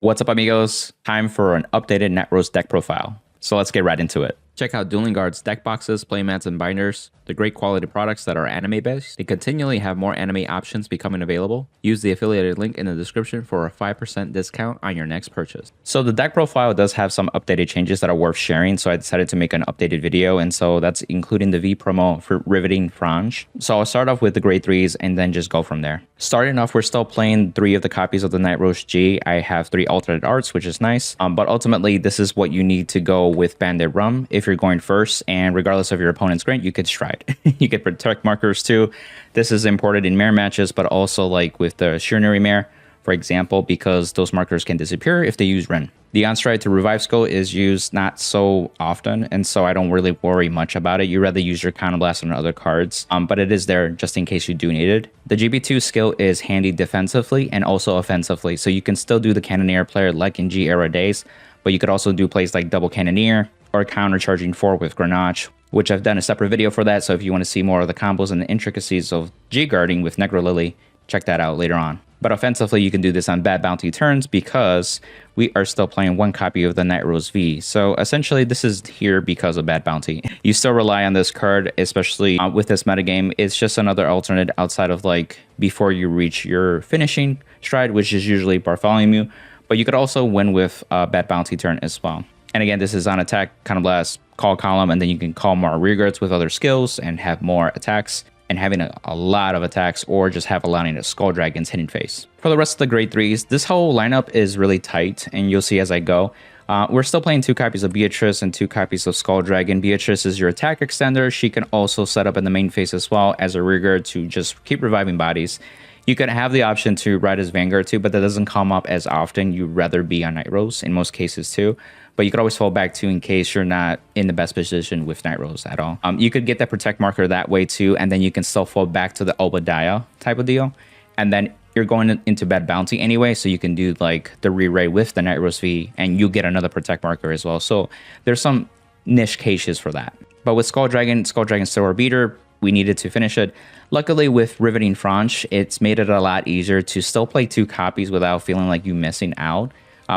What's up, amigos? Time for an updated Nightrose deck profile. So let's get right into it. Check out Dueling Guard's deck boxes, playmats, and binders. The great quality products that are anime based. They continually have more anime options becoming available. Use the affiliated link in the description for a 5% discount on your next purchase. So the deck profile does have some updated changes that are worth sharing, so I decided to make an updated video, and so that's including the V promo for Riveting Franche. So I'll start off with the grade 3s and then just go from there. Starting off, we're still playing 3 of the copies of the Nightrose G. I have 3 alternate arts, which is nice, but ultimately this is what you need to go with Bandit Rum if you're going first, and regardless of your opponent's grade, you could stride. You get protect markers too. This is important in mare matches, but also like with the Shurnary mare, for example, because those markers can disappear if they use Ren. The on-stride to revive skill is used not so often, and so I don't really worry much about it. You rather use your counterblast on other cards, but it is there just in case you do need it. The GB2 skill is handy defensively and also offensively, so you can still do the Cannoneer player like in G-era days, but you could also do plays like double Cannoneer or counter-charging 4 with Grenache, which I've done a separate video for that, so if you want to see more of the combos and the intricacies of G-guarding with Negro Lily, check that out later on. But offensively, you can do this on bad bounty turns because we are still playing 1 copy of the Nightrose V. So essentially, this is here because of bad bounty. You still rely on this card, especially with this metagame. It's just another alternate outside of like before you reach your finishing stride, which is usually Bartholomew. But you could also win with bad bounty turn as well. And again, this is on attack, counterblast, call column, and then you can call more rearguards with other skills and have more attacks. And having a lot of attacks, or just have allowing a Skull Dragon's hidden face. For the rest of the grade 3s, this whole lineup is really tight, and you'll see as I go. We're still playing 2 copies of Beatrice and 2 copies of Skull Dragon. Beatrice is your attack extender. She can also set up in the main phase as well as a rearguard to just keep reviving bodies. You could have the option to ride as Vanguard too, but that doesn't come up as often. You'd rather be on Nightrose in most cases too. But you could always fall back to in case you're not in the best position with Nightrose at all. You could get that protect marker that way too, and then you can still fall back to the Obadiah type of deal. And then you're going into bad bounty anyway, so you can do like the re-ray with the Nightrose V, and you get another protect marker as well. So there's some niche cases for that. But with Skull Dragon still our beater. We needed to finish it. Luckily with Riveting Franche, it's made it a lot easier to still play 2 copies without feeling like you're missing out.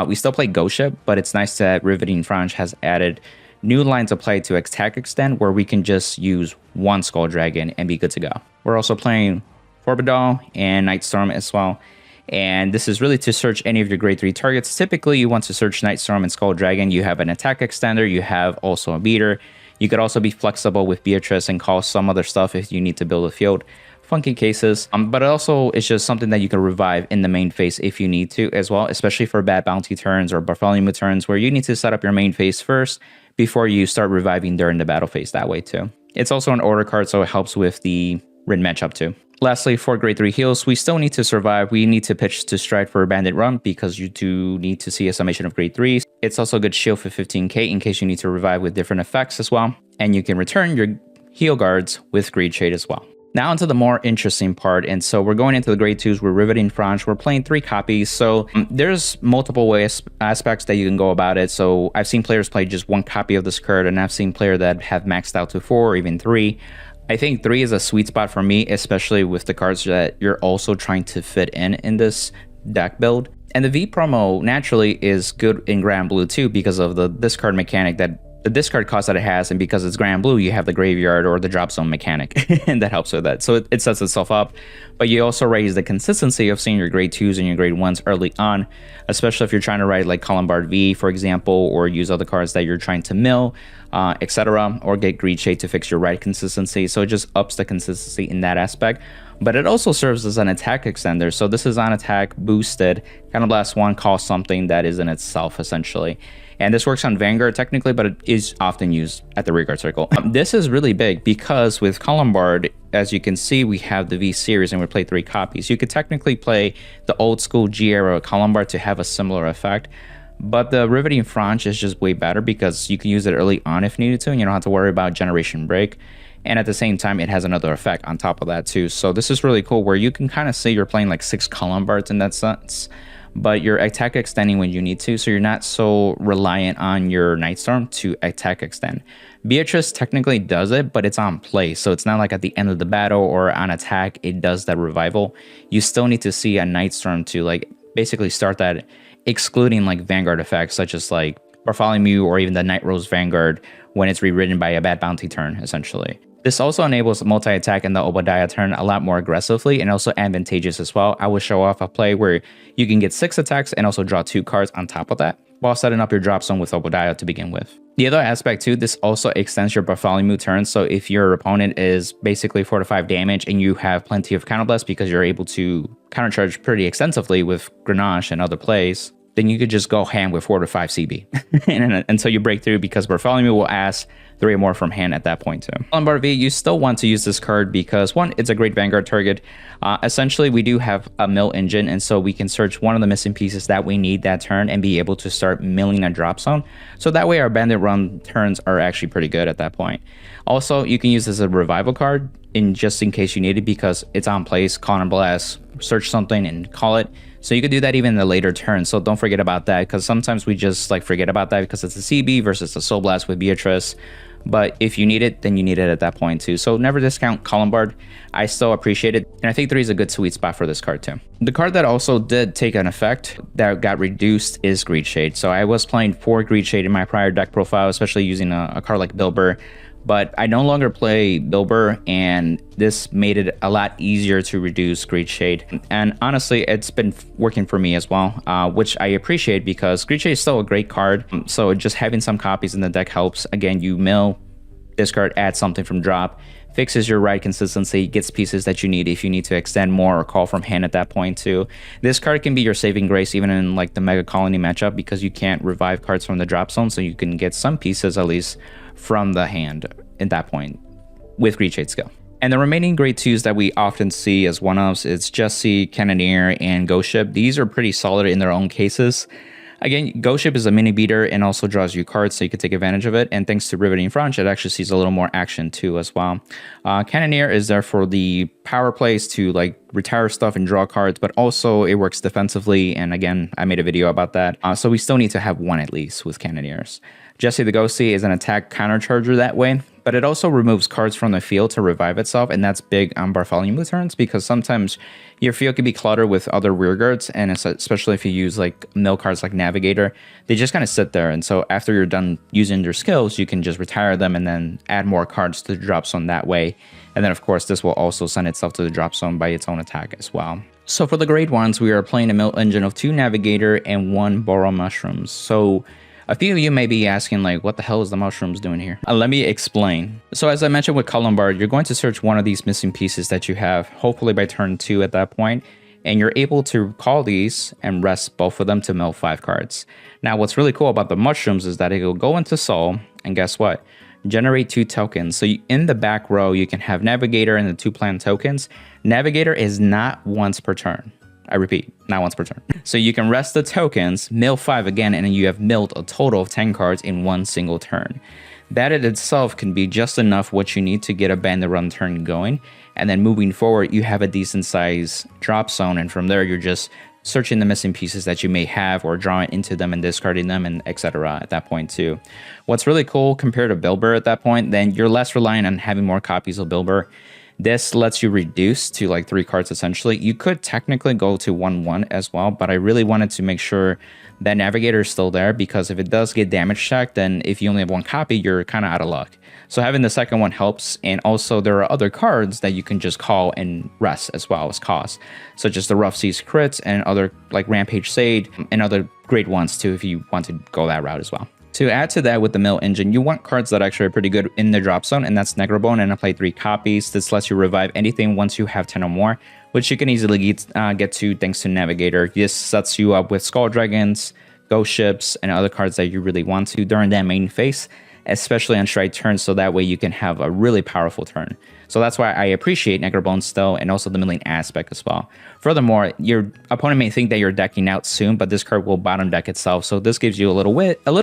We still play Ghost Ship, but it's nice that Riveting Franche has added new lines of play to attack extend where we can just use 1 Skull Dragon and be good to go. We're also playing Obadiah and Nightstorm as well. And this is really to search any of your grade 3 targets. Typically, you want to search Nightstorm and Skull Dragon. You have an attack extender, you have also a beater. You could also be flexible with Beatrice and call some other stuff if you need to build a field. Funky cases, but also it's just something that you can revive in the main phase if you need to as well, especially for bad bounty turns or Bartholomew turns where you need to set up your main phase first before you start reviving during the battle phase that way too. It's also an order card, so it helps with the Rin matchup too. Lastly, for grade 3 heals, we still need to survive. We need to pitch to stride for a Bandit Run because you do need to see a summation of grade 3s. It's also a good shield for 15k in case you need to revive with different effects as well. And you can return your heal guards with Greed Shade as well. Now into the more interesting part, and so we're going into the grade 2s. We're Riveting Franche. We're playing 3 copies, so there's multiple aspects that you can go about it. So I've seen players play just 1 copy of this card, and I've seen players that have maxed out to 4 or even 3. I think 3 is a sweet spot for me, especially with the cards that you're also trying to fit in this deck build. And the V promo naturally is good in Granblue too because of the discard mechanic, that the discard cost that it has, and because it's Granblue, you have the graveyard or the drop zone mechanic, and that helps with that. So it sets itself up, but you also raise the consistency of seeing your grade 2s and your grade 1s early on, especially if you're trying to write like Columbard V, for example, or use other cards that you're trying to mill, etc., or get Greed Shade to fix your right consistency. So it just ups the consistency in that aspect. But it also serves as an attack extender. So this is on attack boosted. Counterblast 1 costs something that is in itself essentially. And this works on Vanguard technically, but it is often used at the rearguard circle. This is really big because with Columbard, as you can see, we have the V series and we play 3 copies. You could technically play the old school G-era Columbard to have a similar effect. But the Riveting Franche is just way better because you can use it early on if needed to, and you don't have to worry about generation break. And at the same time, it has another effect on top of that too. So this is really cool where you can kind of say you're playing like 6 Columbards in that sense, but you're attack extending when you need to, so you're not so reliant on your Nightstorm to attack extend. Beatrice technically does it, but it's on play, so it's not like at the end of the battle or on attack it does that revival. You still need to see a Nightstorm to like basically start that excluding like Vanguard effects such as like Bartholomew or even the Nightrose Vanguard when it's rewritten by a bad bounty turn, essentially. This also enables multi-attack in the Obadiah turn a lot more aggressively and also advantageous as well. I will show off a play where you can get 6 attacks and also draw 2 cards on top of that, while setting up your drop zone with Obadiah to begin with. The other aspect too, this also extends your Bartholomew turn, so if your opponent is basically 4 to 5 damage and you have plenty of counterblast because you're able to countercharge pretty extensively with Grenache and other plays, then you could just go ham with 4 to 5 CB until you break through, because Bartholomew will ask 3 or more from hand at that point too. On Bar V, you still want to use this card because 1, it's a great Vanguard target. Essentially, we do have a mill engine, and so we can search one of the missing pieces that we need that turn and be able to start milling a drop zone. So that way our bandit run turns are actually pretty good at that point. Also, you can use this as a revival card just in case you need it, because it's on place, counterblast, search something and call it. So you could do that even in the later turn, so don't forget about that, because sometimes we just like forget about that because it's a CB versus a Soul Blast with Beatrice. But if you need it, then you need it at that point too. So never discount Columbard. I still appreciate it, and I think 3 is a good sweet spot for this card too. The card that also did take an effect that got reduced is Greed Shade. So I was playing 4 Greed Shade in my prior deck profile, especially using a card like Bilber. But I no longer play Bilber, and this made it a lot easier to reduce Greed Shade. And honestly, it's been working for me as well, which I appreciate, because Greed Shade is still a great card. So just having some copies in the deck helps. Again, you mill, discard, add something from drop, fixes your ride consistency, gets pieces that you need if you need to extend more or call from hand at that point too. This card can be your saving grace even in like the Mega Colony matchup, because you can't revive cards from the drop zone, so you can get some pieces at least from the hand at that point with Greed Shade skill. And the remaining grade 2s that we often see as one-offs is Jesse, Cannoneer, and Ghost Ship. These are pretty solid in their own cases. Again, Ghost Ship is a mini beater and also draws you cards, so you can take advantage of it. And thanks to Riveting Franche, it actually sees a little more action too as well. Cannoneer is there for the power plays to like retire stuff and draw cards, but also it works defensively. And again, I made a video about that. So we still need to have 1 at least with Cannoneers. Jesse the Ghosty is an attack countercharger that way, but it also removes cards from the field to revive itself, and that's big on Bartholomew turns, because sometimes your field can be cluttered with other rearguards, and especially if you use like mill cards like Navigator, they just kind of sit there, and so after you're done using their skills, you can just retire them and then add more cards to the drop zone that way. And then of course this will also send itself to the drop zone by its own attack as well. So for the grade 1s, we are playing a mill engine of 2 Navigator and 1 Boral Mushrooms. So a few of you may be asking, like, what the hell is the mushrooms doing here? Let me explain. So as I mentioned with Columbard, you're going to search one of these missing pieces that you have, hopefully by turn 2 at that point, and you're able to call these and rest both of them to mill 5 cards. Now, what's really cool about the mushrooms is that it will go into Soul, and guess what? Generate 2 tokens. So in the back row, you can have Navigator and the 2 planned tokens. Navigator is not once per turn. I repeat, not once per turn. So you can rest the tokens, mill 5 again, and then you have milled a total of 10 cards in one single turn. That in itself can be just enough what you need to get a bandit run turn going. And then moving forward, you have a decent size drop zone, and from there you're just searching the missing pieces that you may have or drawing into them and discarding them, and etc. at that point too. What's really cool compared to Bilber at that point, then you're less reliant on having more copies of Bilber. This lets you reduce to like 3 cards essentially. You could technically go to 1/1 as well, but I really wanted to make sure that Navigator is still there, because if it does get damage checked, then if you only have 1 copy, you're kind of out of luck. So having the second one helps, and also there are other cards that you can just call and rest as well as cost, such as the Rough Seas crits and other like Rampage Sade and other great ones too if you want to go that route as well. To add to that with the mill engine, you want cards that actually are pretty good in the drop zone, and that's Negrabone, and I play 3 copies. This lets you revive anything once you have 10 or more, which you can easily get to thanks to Navigator. This sets you up with Skull Dragons, Ghost Ships, and other cards that you really want to during that main phase, especially on strike turns, so that way you can have a really powerful turn. So that's why I appreciate Negrabone still, and also the milling aspect as well. Furthermore, your opponent may think that you're decking out soon, but this card will bottom deck itself, so this gives you a little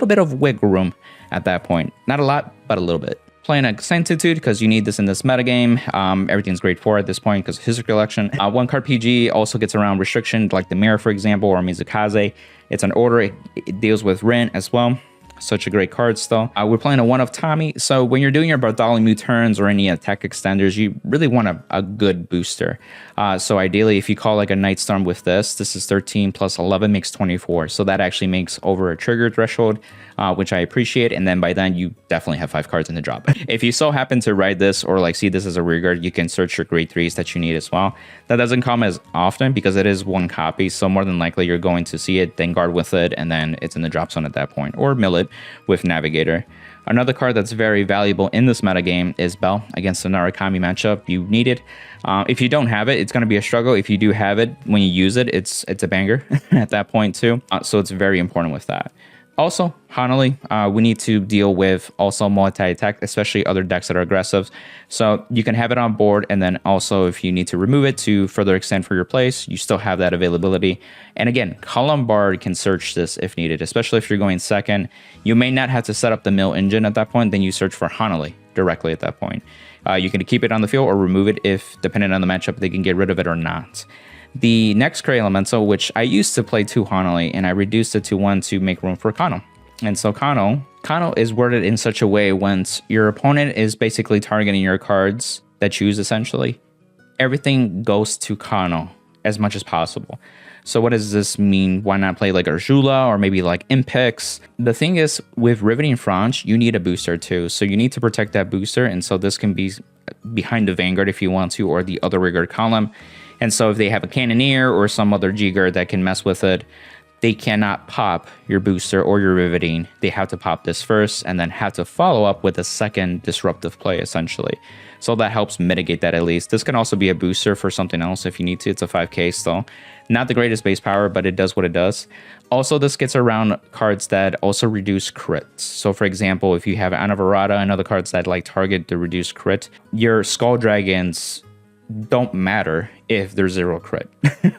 bit of wiggle room at that point. Not a lot, but a little bit. Playing a Sanctitude, because you need this in this metagame. Everything's grade 4 at this point because of History Collection. 1 card PG also gets around restriction, like the Mirror, for example, or Mizukaze. It's an order. It deals with Rin as well. Such a great card still. We're playing a 1 of Tommy. So when you're doing your Bartholomew turns or any attack extenders, you really want a good booster. So ideally, if you call like a Nightstorm with this is 13 plus 11 makes 24. So that actually makes over a trigger threshold, which I appreciate. And then by then you definitely have 5 cards in the drop. If you so happen to ride this or like see this as a rearguard, you can search your grade 3s that you need as well. That doesn't come as often because it is 1 copy. So more than likely you're going to see it, then guard with it, and then it's in the drop zone at that point, or mill it with Navigator. Another card that's very valuable in this metagame is Bell against the Narukami matchup. You need it. If you don't have it, it's going to be a struggle. If you do have it, when you use it, it's a banger at that point too. So it's very important with that. Also, Hanali, we need to deal with also multi-attack, especially other decks that are aggressive. So you can have it on board, and then also if you need to remove it to further extend for your place, you still have that availability. And again, Bard can search this if needed, especially if you're going second. You may not have to set up the mill engine at that point, then you search for Hanali directly at that point. You can keep it on the field or remove it if, depending on the matchup, they can get rid of it or not. The next Cray Elemental, which I used to play 2 Hanali, and I reduced it to 1 to make room for Kano. And so Kano is worded in such a way once your opponent is basically targeting your cards that you use essentially, everything goes to Kano as much as possible. So what does this mean? Why not play like Arjula or maybe like Impex? The thing is, with Riveting Franche, you need a booster too. So you need to protect that booster. And so this can be behind the Vanguard if you want to, or the other rearguard column. And so if they have a Cannoneer or some other G-Guard that can mess with it, they cannot pop your booster or your riveting. They have to pop this first and then have to follow up with a second disruptive play, essentially. So that helps mitigate that at least. This can also be a booster for something else if you need to. It's a 5k still. Not the greatest base power, but it does what it does. Also, this gets around cards that also reduce crits. So for example, if you have Anavarata and other cards that like target the reduced crit, your Skull Dragons don't matter if there's 0 crit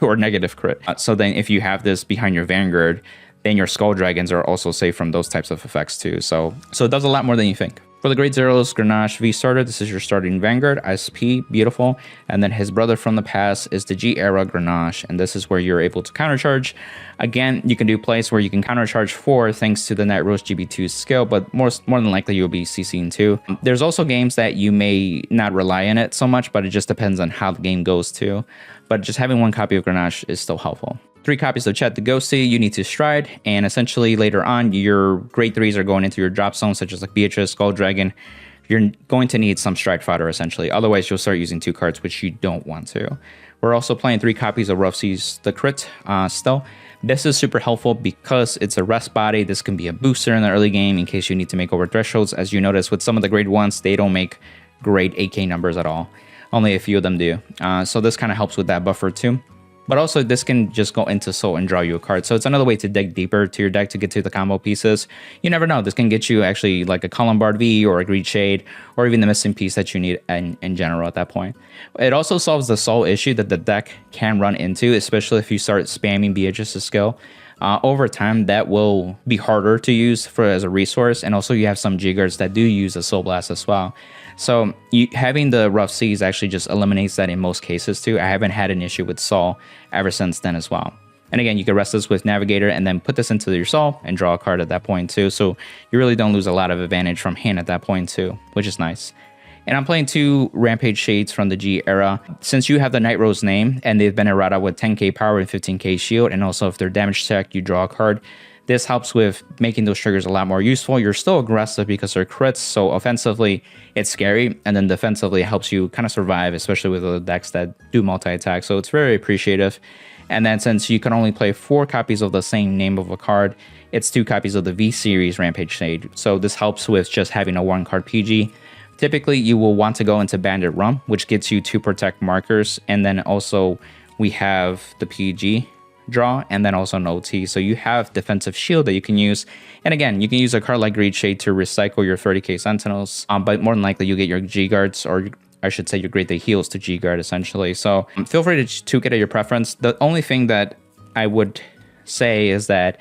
or negative crit. So then if you have this behind your Vanguard, then your Skull Dragons are also safe from those types of effects too. So it does a lot more than you think. For the grade 0s, Grenache V starter, this is your starting Vanguard, SP, beautiful. And then his brother from the past is the G era Grenache, and this is where you're able to countercharge. Again, you can do plays where you can countercharge 4 thanks to the Nightrose GB2 skill, but more than likely you'll be CCing 2. There's also games that you may not rely on it so much, but it just depends on how the game goes too. But just having 1 copy of Grenache is still helpful. 3 copies of Chet the Ghosty, you need to stride, and essentially later on, your grade 3s are going into your drop zone, such as like Beatrice, Skull Dragon. You're going to need some stride fodder essentially. Otherwise, you'll start using 2 cards, which you don't want to. We're also playing 3 copies of Rough Seas the Crit still. This is super helpful because it's a rest body. This can be a booster in the early game in case you need to make over thresholds. As you notice with some of the grade 1s, they don't make great 8k numbers at all. Only a few of them do. So this kind of helps with that buffer too. But also this can just go into Soul and draw you a card. So it's another way to dig deeper to your deck to get to the combo pieces. You never know. This can get you actually like a Bard V or a Greed Shade or even the missing piece that you need in general at that point. It also solves the Soul issue that the deck can run into, especially if you start spamming Beatrice's skill. Over time, that will be harder to use as a resource. And also you have some G-Guards that do use a Soul Blast as well. So having the Rough Seas actually just eliminates that in most cases too. I haven't had an issue with Soul ever since then as well. And again, you can rest this with Navigator and then put this into your Soul and draw a card at that point too. So you really don't lose a lot of advantage from hand at that point too, which is nice. And I'm playing 2 Rampage Shades from the G era. Since you have the Nightrose name and they've been errata with 10k power and 15k shield, and also if they're damage checked, you draw a card. This helps with making those triggers a lot more useful. You're still aggressive because they're crits, so offensively, it's scary, and then defensively, it helps you kind of survive, especially with other decks that do multi-attack, so it's very appreciative. And then since you can only play 4 copies of the same name of a card, it's 2 copies of the V-Series Rampage Shade, so this helps with just having a 1-card PG. Typically, you will want to go into Bandit Rum, which gets you 2 protect markers, and then also we have the PG draw, and then also an OT. So you have defensive shield that you can use. And again, you can use a card like Greed Shade to recycle your 30k Sentinels, but more than likely you get your G-Guards, or I should say your Great Day Heals to G-Guard essentially. So feel free to get at your preference. The only thing that I would say is that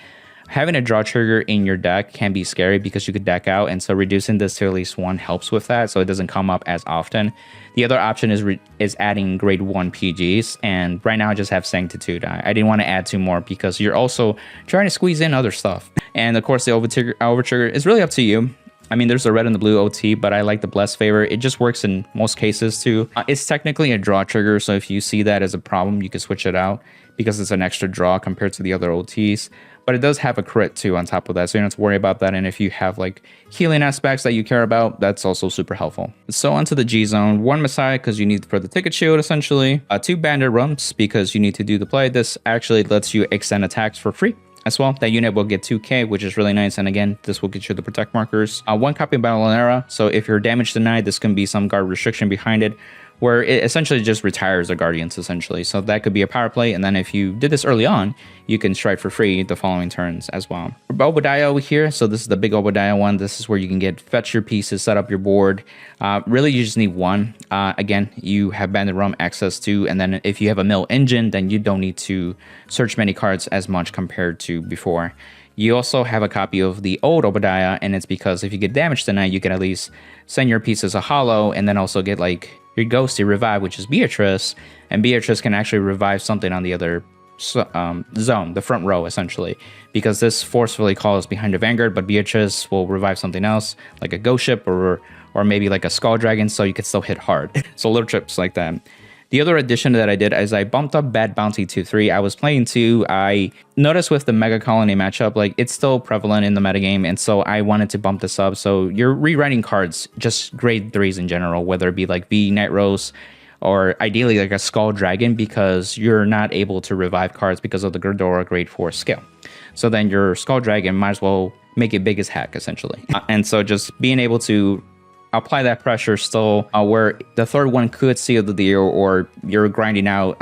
Having a draw trigger in your deck can be scary because you could deck out, and so reducing this to at least 1 helps with that, so it doesn't come up as often. The other option is adding grade 1 PGs, and right now I just have Sanctitude. I didn't want to add 2 more because you're also trying to squeeze in other stuff. And of course, the over trigger is really up to you. I mean, there's the red and the blue OT, but I like the Blessed Favor. It just works in most cases too. It's technically a draw trigger, so if you see that as a problem, you can switch it out because it's an extra draw compared to the other OTs. But it does have a crit too on top of that, so you don't have to worry about that. And if you have like healing aspects that you care about, that's also super helpful. So onto the G zone, 1 Messiah because you need for the ticket shield essentially, 2 Bandit Rumps because you need to do the play. This actually lets you extend attacks for free as well. That unit will get 2k, which is really nice. And again, this will get you the protect markers. 1 copy of Battle Era. So if you're damage denied, this can be some guard restriction behind it, where it essentially just retires the Guardians essentially. So that could be a power play. And then if you did this early on, you can strike for free the following turns as well. Obadiah over here. So this is the big Obadiah one. This is where you can get fetch your pieces, set up your board. Really, you just need 1. Again, you have Bandit Rum access to, and then if you have a mill engine, then you don't need to search many cards as much compared to before. You also have a copy of the old Obadiah, and it's because if you get damage tonight, you can at least send your pieces a hollow, and then also get like your ghosty revive, which is Beatrice, and Beatrice can actually revive something on the other zone, the front row essentially, because this forcefully calls behind a Vanguard, but Beatrice will revive something else like a ghost ship or maybe like a Skull Dragon, so you can still hit hard. So little trips like that. The other addition that I did is I bumped up Bad Bounty to 3. I was playing 2. I noticed with the Mega Colony matchup, like it's still prevalent in the metagame, and so I wanted to bump this up. So you're rewriting cards, just grade 3s in general, whether it be like V, Nightrose, or ideally like a Skull Dragon, because you're not able to revive cards because of the Gerdora grade 4 skill. So then your Skull Dragon might as well make it big as heck essentially. And so just being able to apply that pressure still, where the third one could seal the deal, or you're grinding out.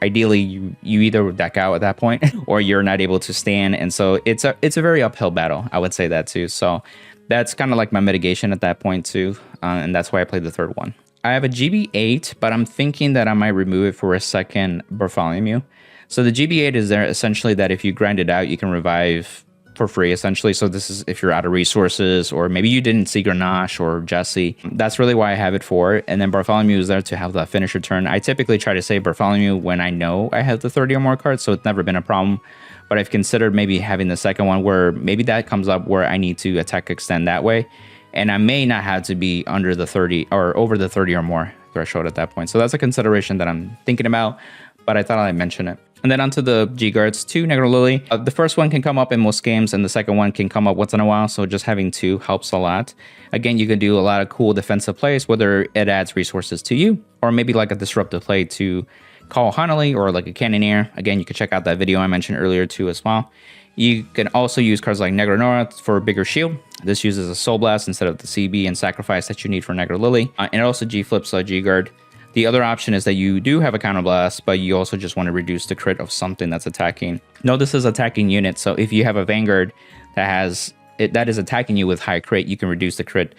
Ideally, you either deck out at that point, or you're not able to stand, and so it's a very uphill battle. I would say that too. So that's kind of like my mitigation at that point too, and that's why I played the third one. I have a GB8, but I'm thinking that I might remove it for a second Bartholomew. So the GB8 is there essentially that if you grind it out, you can revive for free essentially. So this is if you're out of resources, or maybe you didn't see Grenache or Jesse. That's really why I have it for. And then Bartholomew is there to have the finisher turn. I typically try to save Bartholomew when I know I have the 30 or more cards, so it's never been a problem. But I've considered maybe having the second one where maybe that comes up where I need to attack extend that way, and I may not have to be under the 30 or over the 30 or more threshold at that point. So that's a consideration that I'm thinking about, but I thought I'd mention it. And then onto the G guards, 2 Negro Lily. The first one can come up in most games, and the second one can come up once in a while, so just having 2 helps a lot. Again, you can do a lot of cool defensive plays, whether it adds resources to you, or maybe like a disruptive play to call Hanali, or like a Cannoneer. Again, you can check out that video I mentioned earlier too as well. You can also use cards like Negro Nora for a bigger shield. This uses a Soul Blast instead of the CB and Sacrifice that you need for Negro Lily. And it also G-flips a G-Guard. The other option is that you do have a counterblast, but you also just want to reduce the crit of something that's attacking. No, this is attacking unit, so if you have a Vanguard that is attacking you with high crit, you can reduce the crit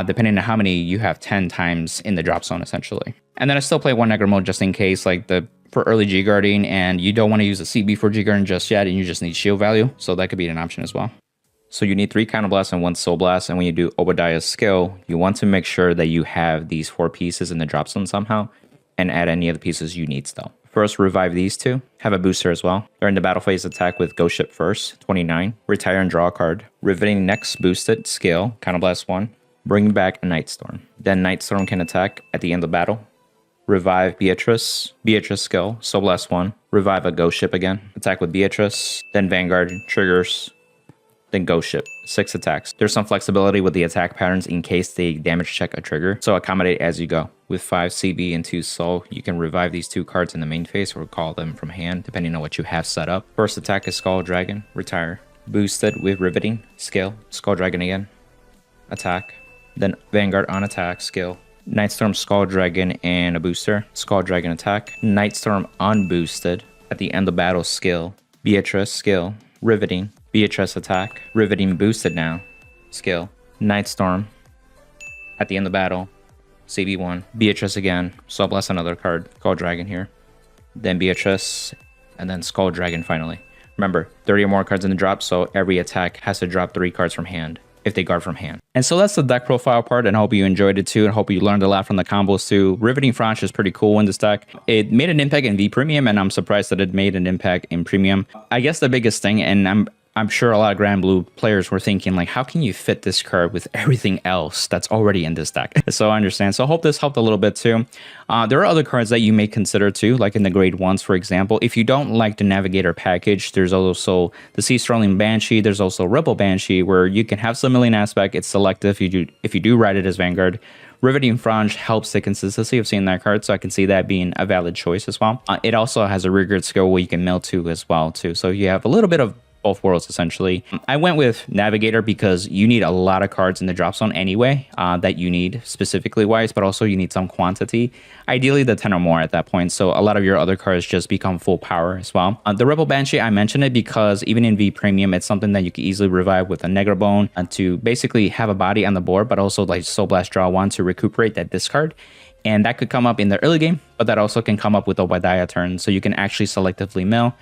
depending on how many you have 10 times in the drop zone essentially. And then I still play 1 Negro mode just in case, like for early G-guarding, and you don't want to use a CB for G-guarding just yet, and you just need shield value, so that could be an option as well. So you need 3 counterblasts and 1 soul blast, and when you do Obadiah's skill, you want to make sure that you have these 4 pieces in the drop zone somehow, and add any of the pieces you need still. First, revive these 2. Have a booster as well. During the battle phase, attack with Ghost Ship first, 29. Retire and draw a card. Riveting next, boosted, skill, counterblast 1. Bring back a Nightstorm. Then Nightstorm can attack at the end of battle. Revive Beatrice skill, soul blast 1. Revive a Ghost Ship again. Attack with Beatrice. Then Vanguard, triggers. Then Ghost Ship, 6 attacks. There's some flexibility with the attack patterns in case they damage check a trigger, so accommodate as you go. With 5 CB and 2 soul, you can revive these 2 cards in the main phase or call them from hand, depending on what you have set up. First attack is Skull Dragon, retire. Boosted with Riveting, skill, Skull Dragon again, attack. Then Vanguard on attack, skill. Nightstorm, Skull Dragon, and a booster. Skull Dragon attack. Nightstorm unboosted at the end of battle, skill. Beatrice, skill. Riveting. Beatrice attack. Riveting boosted now. Skill. Nightstorm. At the end of battle. CB1. Beatrice again. Soul Blast another card. Skull Dragon here. Then Beatrice. And then Skull Dragon finally. Remember, 30 or more cards in the drop, so every attack has to drop 3 cards from hand if they guard from hand. And so that's the deck profile part, and I hope you enjoyed it too, and hope you learned a lot from the combos too. Riveting Franche is pretty cool in this deck. It made an impact in V Premium, and I'm surprised that it made an impact in Premium. I guess the biggest thing, and I'm sure a lot of Granblue players were thinking, like, how can you fit this card with everything else that's already in this deck? So I understand. So I hope this helped a little bit too. There are other cards that you may consider too, like in the grade 1s, for example. If you don't like the Navigator package, there's also the Sea Sterling Banshee. There's also Rebel Banshee, where you can have Summoning Aspect. It's selective if you do ride it as Vanguard. Riveting Franche helps the consistency of seeing that card, so I can see that being a valid choice as well. It also has a rearguard skill where you can mill to as well too. So you have a little bit of both worlds essentially. I went with Navigator because you need a lot of cards in the drop zone anyway, that you need specifically wise, but also you need some quantity, ideally the 10 or more at that point, so a lot of your other cards just become full power as well. The Rebel Banshee, I mentioned it because even in V Premium, it's something that you can easily revive with a Negrabone to basically have a body on the board, but also like Soul Blast draw 1 to recuperate that discard. And that could come up in the early game, but that also can come up with Obadiah turn, so you can actually selectively mill.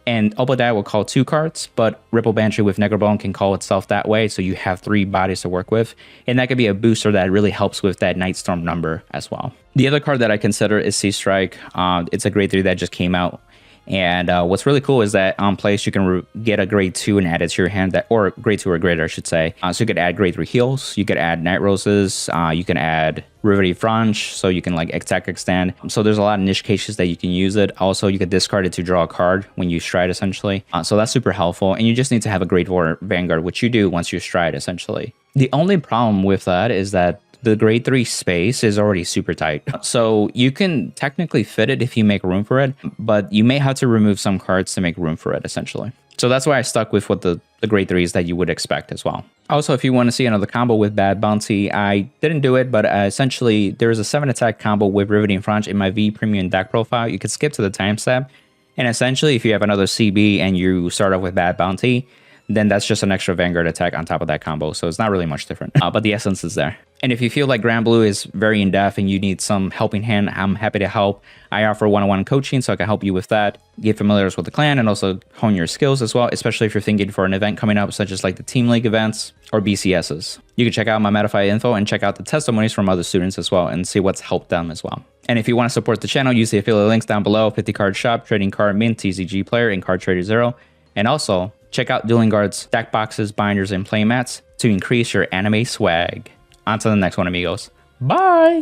And Obadiah will call 2 cards, but Rebel Banshee with Negrabone can call itself that way, so you have 3 bodies to work with. And that could be a booster that really helps with that Nightstorm number as well. The other card that I consider is Sea Strike. It's a grade 3 that just came out. And what's really cool is that on place you can get a grade 2 and add it to your hand, or grade 2 or greater, I should say. So you could add grade 3 heals, you could add Nightroses, you can add Riveting Franche, so you can like attack extend. So there's a lot of niche cases that you can use it. Also, you could discard it to draw a card when you stride essentially. So that's super helpful. And you just need to have a grade 4 Vanguard, which you do once you stride essentially. The only problem with that is that the grade 3 space is already super tight. So you can technically fit it if you make room for it, but you may have to remove some cards to make room for it essentially. So that's why I stuck with what the grade 3s that you would expect as well. Also, if you want to see another combo with Bad Bounty, I didn't do it, but essentially there's a 7 attack combo with Riveting Franche in my V Premium deck profile. You could skip to the timestamp. And essentially, if you have another CB and you start off with Bad Bounty, then that's just an extra Vanguard attack on top of that combo. So it's not really much different, but the essence is there. And if you feel like Granblue is very in-depth and you need some helping hand, I'm happy to help. I offer one-on-one coaching, so I can help you with that, get familiar with the clan, and also hone your skills as well, especially if you're thinking for an event coming up, such as like the Team League events or BCSs. You can check out my Metafy info and check out the testimonies from other students as well and see what's helped them as well. And if you want to support the channel, use the affiliate links down below: 50 Card Shop, Trading Card Mint, TCG Player, and Card Trader Zero. And also, check out Dueling Guard's deck boxes, binders, and playmats to increase your anime swag. On to the next one, amigos. Bye!